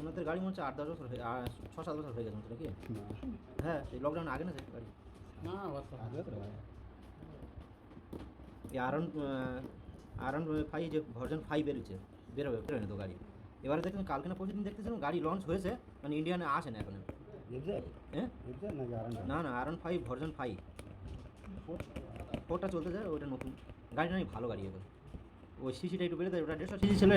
ওনাদের গাড়ি মনে হচ্ছে 8-10 বছর হয়ে 6-7 বছর হয়ে গেছে নাকি? হ্যাঁ এই লকডাউন আগে না সে গাড়ি না আগে তো এই আর 5 যে ভার্সন 5 বেরোবে তো গাড়ি। এবারে দেখুন কালকে না পরশুদিন দেখতেছিলাম গাড়ি লঞ্চ হয়েছে, মানে ইন্ডিয়ানে আসে না এখন। হ্যাঁ না না আর 5 ভার্সন 5 4টা চলতে যায়, ওইটা নতুন গাড়িটা, ভালো গাড়ি এখন। ওই সিসিটা একটু বেড়ে দেয়, ওটা 150 সিসি ছিল।